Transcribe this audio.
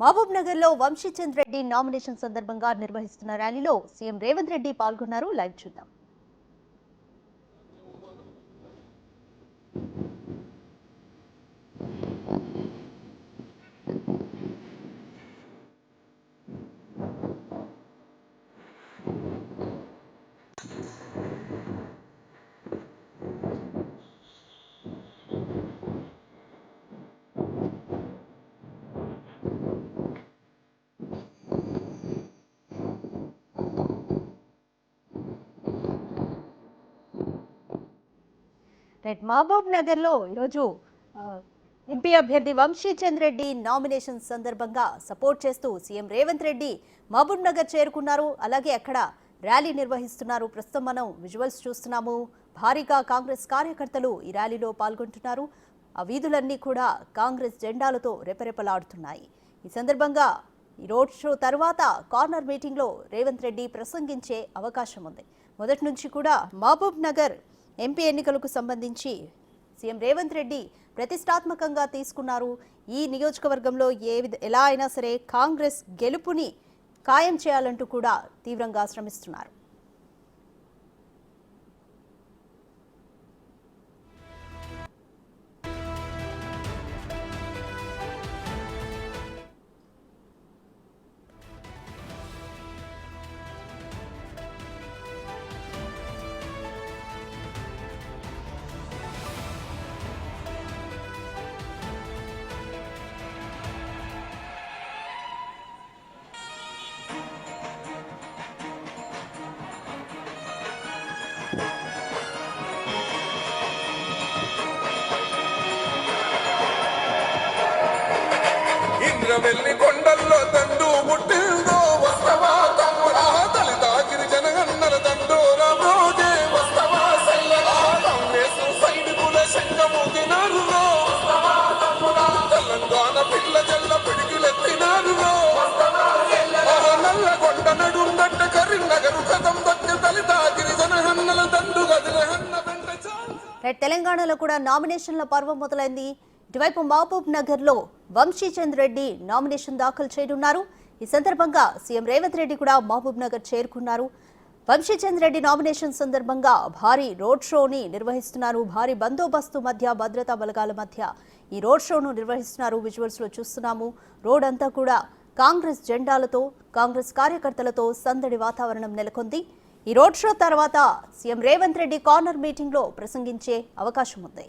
మహబూబ్ నగర్ లో వంశీచంద్ర రెడ్డి నామినేషన్ సందర్భంగా నిర్వహిస్తున్న ర్యాలీలో సీఎం రేవంత్ రెడ్డి పాల్గొన్నారు. లైవ్ చూద్దాం. మహబూబ్ నగర్ లో ఈరోజు ఎంపీ అభ్యర్థి వంశీచంద్ర రెడ్డి నామినేషన్ సందర్భంగా సపోర్ట్ చేస్తూ సీఎం రేవంత్ రెడ్డి మహబూబ్ నగర్ చేరుకున్నారు. అలాగే అక్కడ ర్యాలీ నిర్వహిస్తున్నారు. ప్రస్తుతం మనం విజువల్స్ చూస్తున్నాము. భారీగా కాంగ్రెస్ కార్యకర్తలు ఈ ర్యాలీలో పాల్గొంటున్నారు. ఆ వీధులన్నీ కూడా కాంగ్రెస్ జెండాలతో రెపరెపలాడుతున్నాయి. ఈ సందర్భంగా ఈ రోడ్ షో తర్వాత కార్నర్ మీటింగ్ లో రేవంత్ రెడ్డి ప్రసంగించే అవకాశం ఉంది. మొదటి నుంచి కూడా మహబూబ్ నగర్ ఎంపీ ఎన్నికలకు సంబంధించి సీఎం రేవంత్ రెడ్డి ప్రతిష్టాత్మకంగా తీసుకున్నారు. ఈ నియోజకవర్గంలో ఎలా అయినా సరే కాంగ్రెస్ గెలుపుని ఖాయం చేయాలంటూ కూడా తీవ్రంగా శ్రమిస్తున్నారు. వెల్లి కొండల్లో దండు ముట్టిందో వస్తవా తమ్ముడా దళిత గిరిజన గన్నల దండు రామోజే వస్తవా సల్లగా కాంగ్రెస్ సైనికుల శంఖమూగినారు తెలంగాణ పిల్ల జల్ల పిడికిలెత్తినారు నల్లగొండ నడుందట్ట కరీంనగర్ కథం దక్క దళిత గిరిజన గన్నల దండు గదిల హన్న వెంట తెలంగాణలో కూడా నామినేషన్ల పర్వం మొదలైంది. ఇటువైపు మహబూబ్ నగర్ లో వంశీచంద్ర రెడ్డి నామినేషన్ దాఖలు చేయనున్నారు. ఈ సందర్భంగా సీఎం రేవంత్ రెడ్డి కూడా మహబూబ్ నగర్ చేరుకున్నారు. వంశీచంద్ర రెడ్డి నామినేషన్ సందర్భంగా భారీ రోడ్ షోని నిర్వహిస్తున్నారు. భారీ బందోబస్తు మధ్య భద్రతా బలగాల మధ్య ఈ రోడ్ షోను నిర్వహిస్తున్నారు. విజువల్స్ లో చూస్తున్నాము. రోడ్ అంతా కూడా కాంగ్రెస్ జెండాలతో కాంగ్రెస్ కార్యకర్తలతో సందడి వాతావరణం నెలకొంది. ఈ రోడ్ షో తర్వాత CM Revanth Reddy corner meeting లో ప్రసంగించే అవకాశం ఉంది.